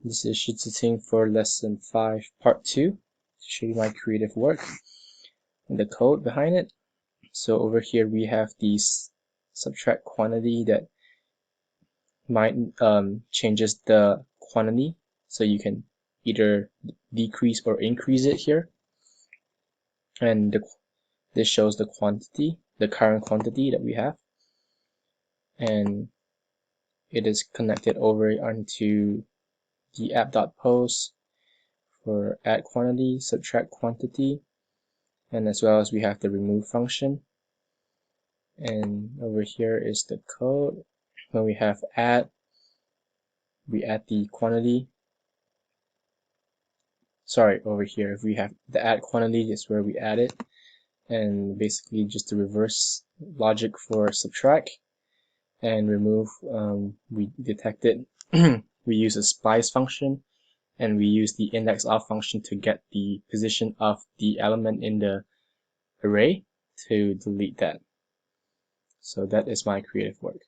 This is Shijiting for lesson 5 part 2 to show you my creative work and the code behind it. So over here we have these subtract quantity that might changes the quantity, so you can either decrease or increase it here, and this shows the quantity, the current quantity that we have, and it is connected over onto the app.post for add quantity, subtract quantity, and as well as we have the remove function. And over here is the code. When we have add, we add the quantity. Sorry, over here if we have the add quantity is where we add it, and basically just the reverse logic for subtract. And remove, we detect it. We use a splice function, and we use the index of function to get the position of the element in the array to delete that. So that is my creative work.